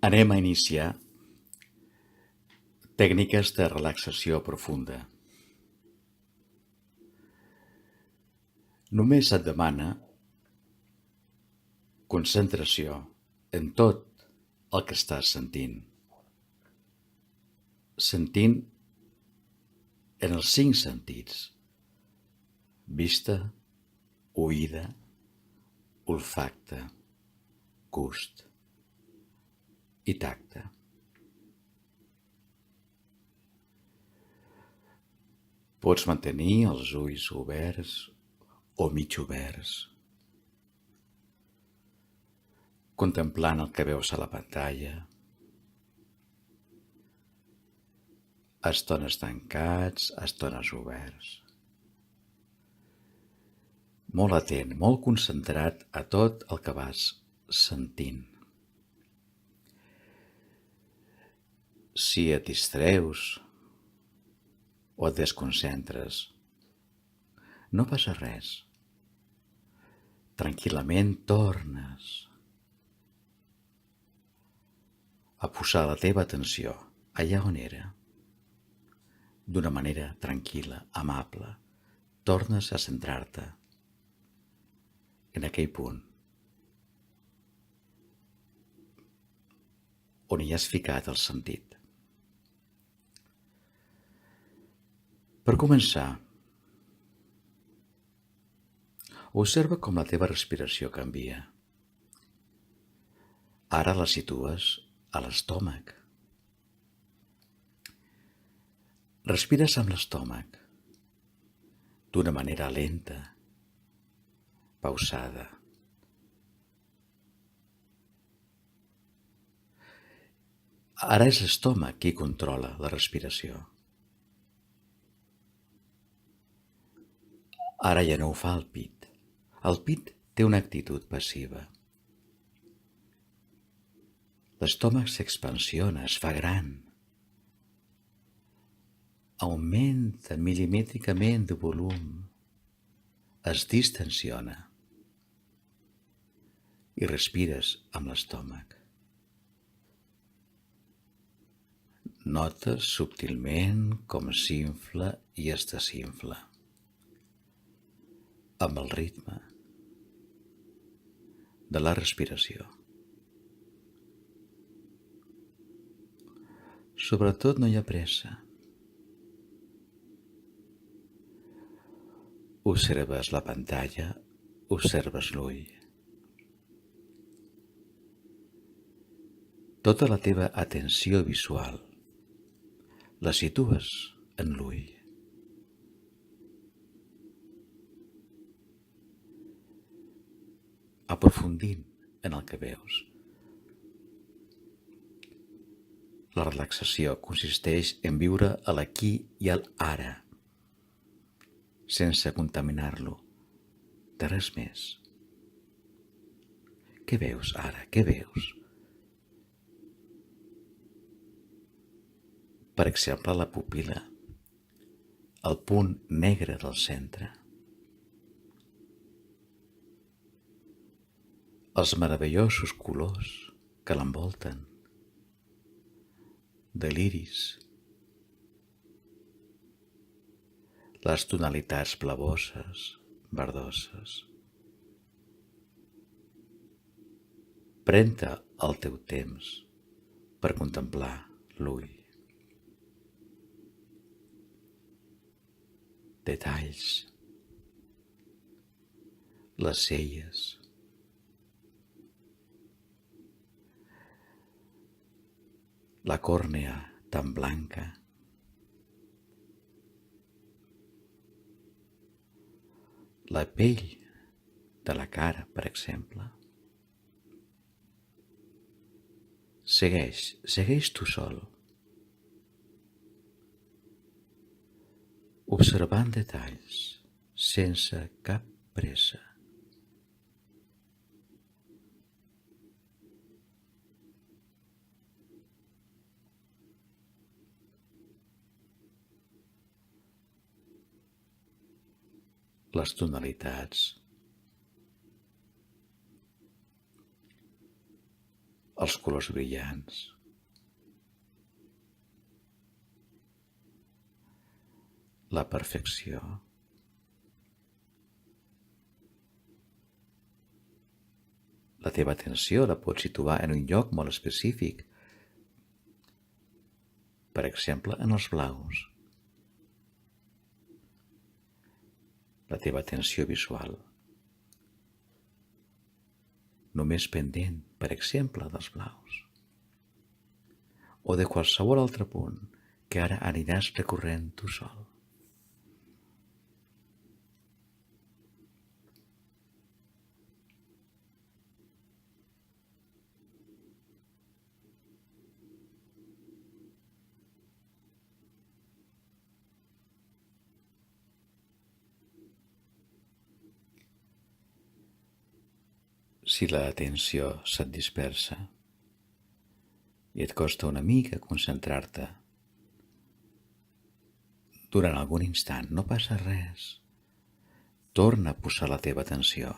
Anem a iniciar tècniques de relaxació profunda. Només et demana concentració en tot el que estàs sentint. Sentint en els 5 sentits: vista, oïda, olfacte, gust i tacte. Pots mantenir els ulls oberts o mig oberts, contemplant el que veus a la pantalla, estones tancats, estones oberts. Molt atent, molt concentrat a tot el que vas sentint. Si et distreus o et desconcentres, no passa res. Tranquil·lament tornes a posar la teva atenció allà on era. D'una manera tranquil·la, amable, tornes a centrar-te en aquell punt on hi has ficat el sentit. Per començar, observa com la teva respiració canvia. Ara la situes a l'estómac. Respires amb l'estómac d'una manera lenta, pausada. Ara és l'estómac qui controla la respiració. Ara ja no ho fa el pit. El pit té una actitud passiva. L'estómac s'expansiona, es fa gran. Augmenta milimètricament de volum. Es distensiona. I respires amb l'estómac. Notes subtilment com s'infla i es desinfla, amb el ritme de la respiració. Sobretot no hi ha pressa. Observes la pantalla, observes l'ull. Tota la teva atenció visual la situes en l'ull. Aprofundint en el que veus. La relaxació consisteix en viure a l'aquí i al ara, sense contaminar-lo de res més. Què veus ara? Què veus? Per exemple, la pupil·la, el punt negre del centre. Els meravellosos colors que l'envolten, de l'iris, les tonalitats blavoses, verdoses. Pren-te el teu temps per contemplar l'ull. Detalls, les celles, la còrnea tan blanca, la pell de la cara, per exemple. Segueix tu sol, observant detalls, sense cap pressa. Les tonalitats, els colors brillants, la perfecció, la teva atenció la pots situar en un lloc molt específic, per exemple, en els blaus, la teva atenció visual, només pendent, per exemple, dels blaus, o de qualsevol altre punt que ara aniràs recorrent tu sol. Si l'atenció se't dispersa i et costa una mica concentrar-te durant algun instant, no passa res. Torna a posar la teva atenció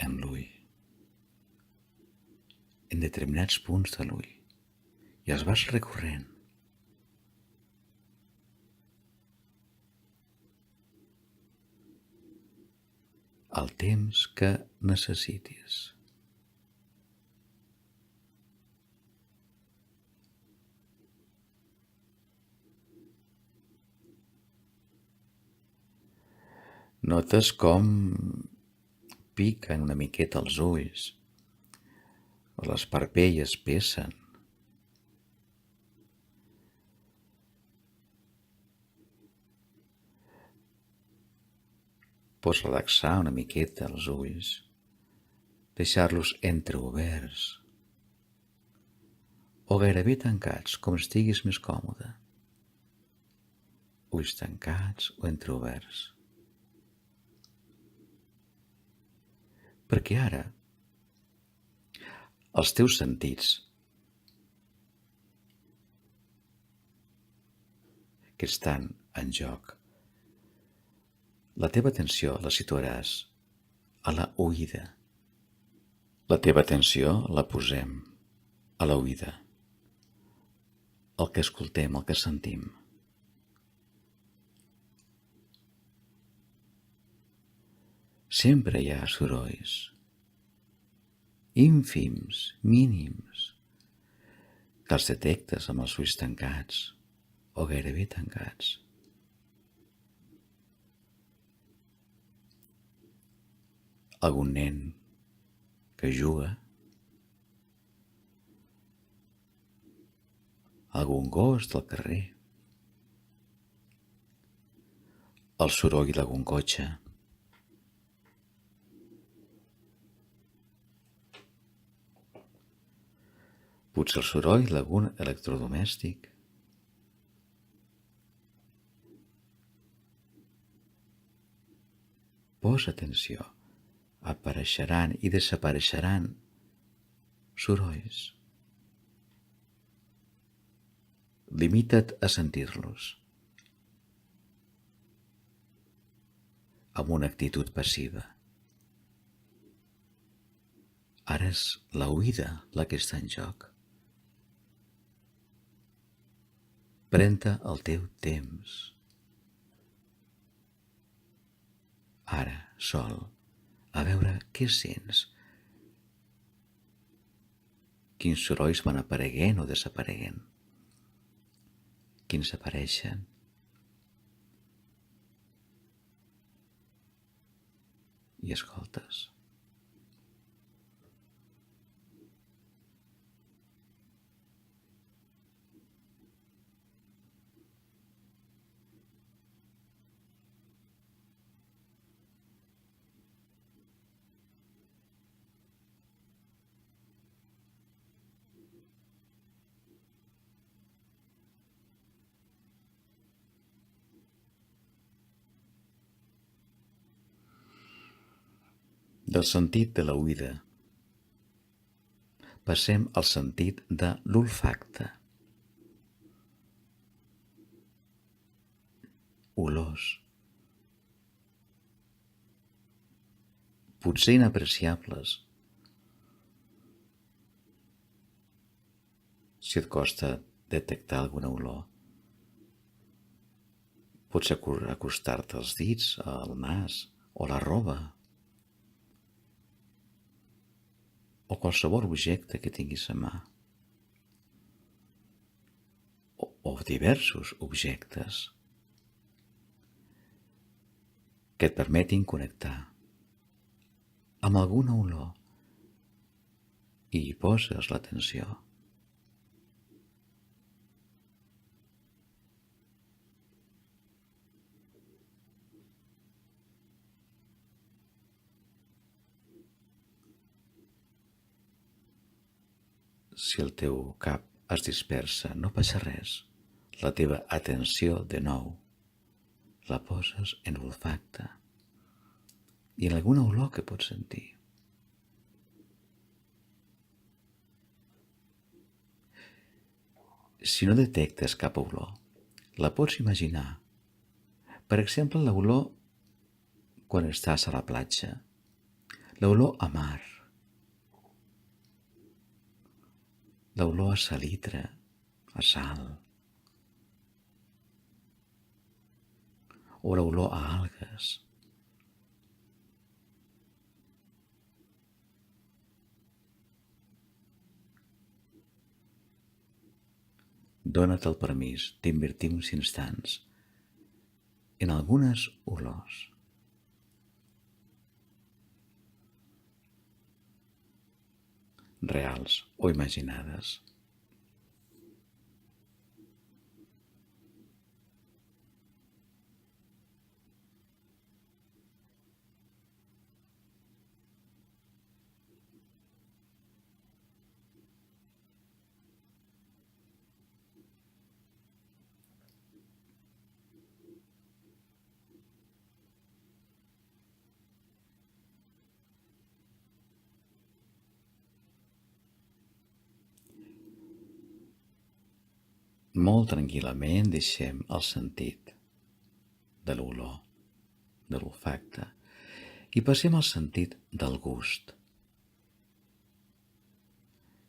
en l'ull, en determinats punts de l'ull, i els vas recorrent. El temps que necessitis. Notes com piquen una miqueta els ulls, o les parpelles pessen. Pots relaxar una miqueta els ulls, deixar-los entreoberts o gairebé tancats, com estiguis més còmode. Ulls tancats o entreoberts. Perquè ara els teus sentits que estan en joc, la teva atenció la situaràs a la oïda. La teva atenció la posem a la oïda, el que escoltem, el que sentim. Sempre hi ha sorolls, ínfims, mínims, que els detectes amb els ulls tancats o gairebé tancats. Algun nen que juga, algun gos del carrer, el soroll d'algun cotxe, potser el soroll d'algun electrodomèstic. Posa atenció, apareixeran i desapareixeran sorolls. Limita't a sentir-los amb una actitud passiva. Ara és la oïda la que està en joc. Pren-te el teu temps. Ara, sol, a veure què sents. Quins sorolls van apareguent o desapareguent. Quins apareixen. I escoltes. Del sentit de l'oïda passem al sentit de l'olfacte. Olors. Potser inapreciables, Si et costa detectar alguna olor, pots acostar-te els dits, al nas o la roba o qualsevol objecte que tinguis a mà o diversos objectes que et permetin connectar amb alguna olor i hi poses l'atenció. Si el teu cap es dispersa, no passa res. La teva atenció, de nou, la poses en l'olfacte i en alguna olor que pots sentir. Si no detectes cap olor, la pots imaginar. Per exemple, l'olor quan estàs a la platja, l'olor a mar, l'olor a salitre, a sal, o l'olor a algues. Dóna't el permís d'invertir uns instants en algunes olors. Reals o imaginades. Molt tranquil·lament deixem el sentit de l'olor, de l'olfacte, i passem al sentit del gust.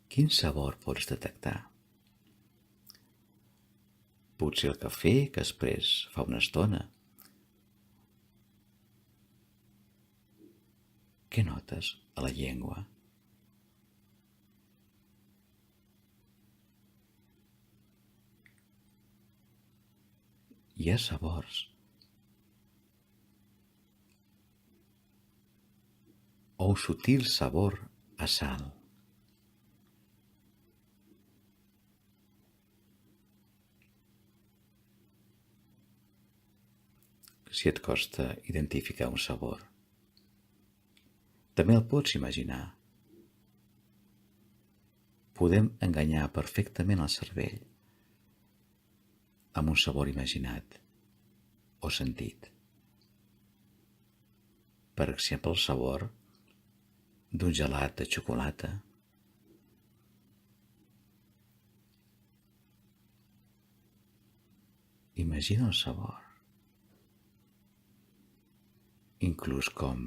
Quin sabor pots detectar? Potser el cafè que has pres fa una estona. Què notes a la llengua? Hi ha sabors o un sutil sabor a sal. Si et costa identificar un sabor, també el pots imaginar. Podem enganyar perfectament el cervell amb un sabor imaginat o sentit. Per exemple, el sabor d'un gelat de xocolata. Imagina el sabor. Inclús com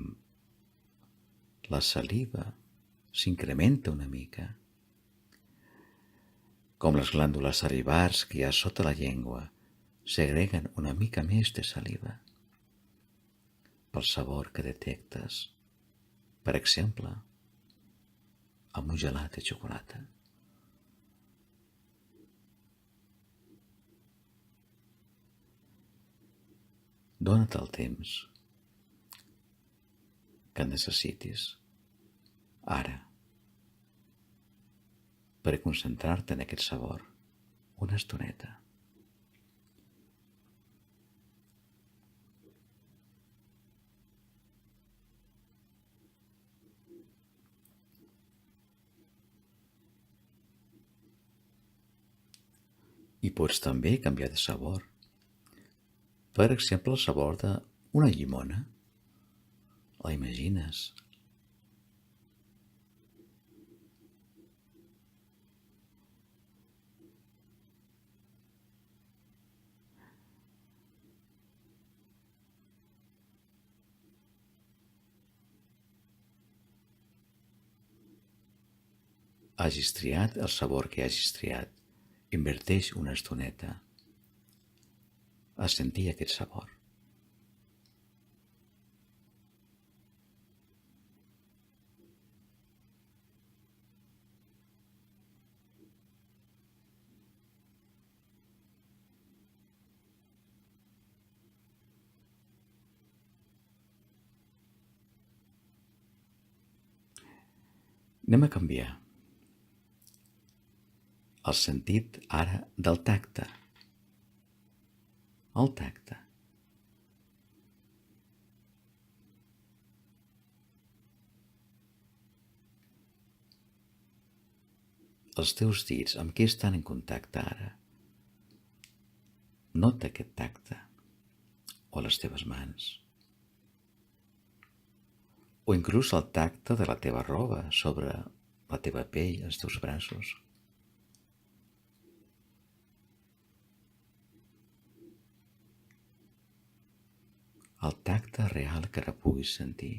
la saliva s'incrementa una mica, com les glàndules salivars que hi ha sota la llengua segreguen una mica més de saliva pel sabor que detectes, per exemple, amb un gelat de xocolata. Dóna't el temps que necessitis ara per concentrar-te en aquest sabor una estoneta. I pots també canviar de sabor. Per exemple, el sabor d'una llimona. La imagines. Hagis triat el sabor que hagis triat. Inverteix una estoneta a sentir aquest sabor. Anem a canviar el sentit ara del tacte. El tacte. Els teus dits, amb què estan en contacte ara? Nota aquest tacte. O les teves mans. O inclús el tacte de la teva roba sobre la teva pell, els teus braços. El tacte real que ara puguis sentir.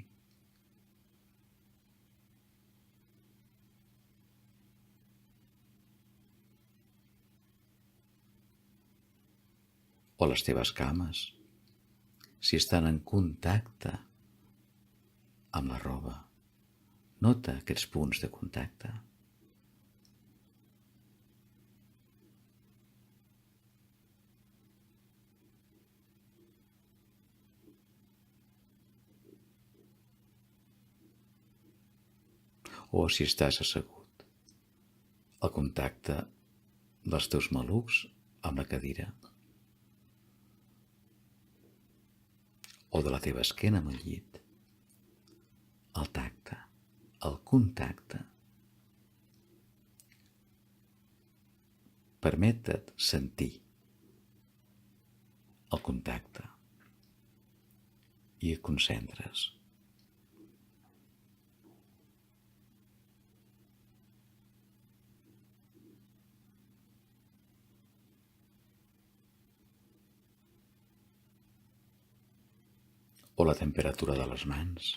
O les teves cames, si estan en contacte amb la roba. Nota aquests punts de contacte. O si estàs assegut, el contacte dels teus malucs amb la cadira. O de la teva esquena amb el llit. El tacte, el contacte. Permeta't sentir el contacte i et concentres. O la temperatura de les mans.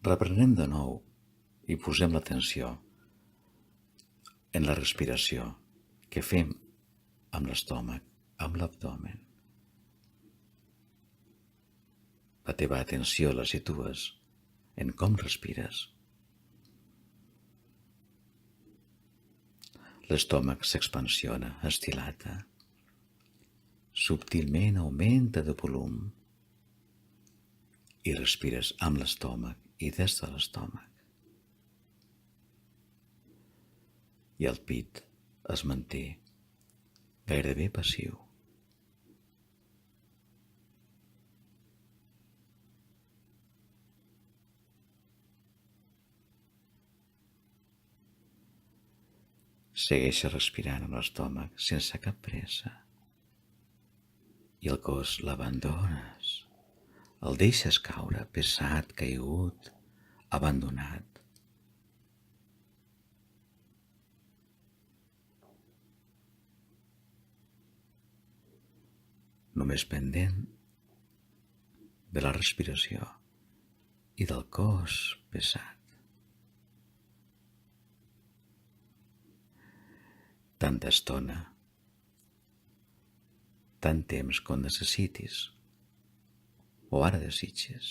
Reprenem de nou i posem l'atenció en la respiració que fem amb l'estómac, amb l'abdomen. La teva atenció la situes en com respires. L'estómac s'expansiona, es dilata. Subtilment augmenta de volum i respires amb l'estómac i des de l'estómac. I el pit es manté gairebé passiu. Segueixes respirant amb l'estómac sense cap pressa. I el cos l'abandones. El deixes caure, pesat, caigut, abandonat. Només pendent de la respiració i del cos pesat. Tanta estona, tant temps com necessitis, o ara desitges.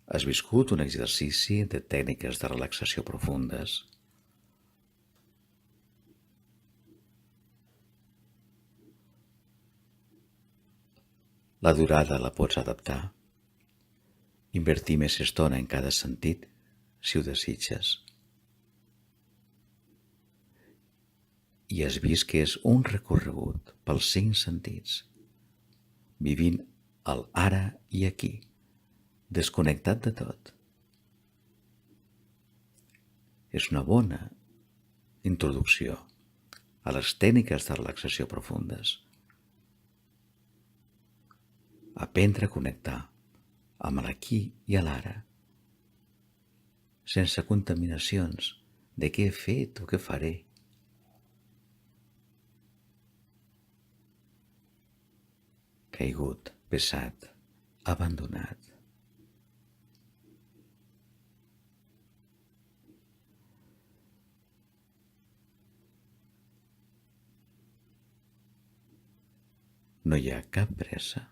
Has viscut un exercici de tècniques de relaxació profundes. La durada la pots adaptar. Invertir més estona en cada sentit, si ho desitges. I has vist que és un recorregut pels 5 sentits, vivint el ara i aquí, desconnectat de tot. És una bona introducció a les tècniques de relaxació profundes. Aprendre a connectar amb l'aquí i l'ara. sense contaminacions de què he fet o què faré. Caigut, pesat, abandonat. No hi ha cap pressa.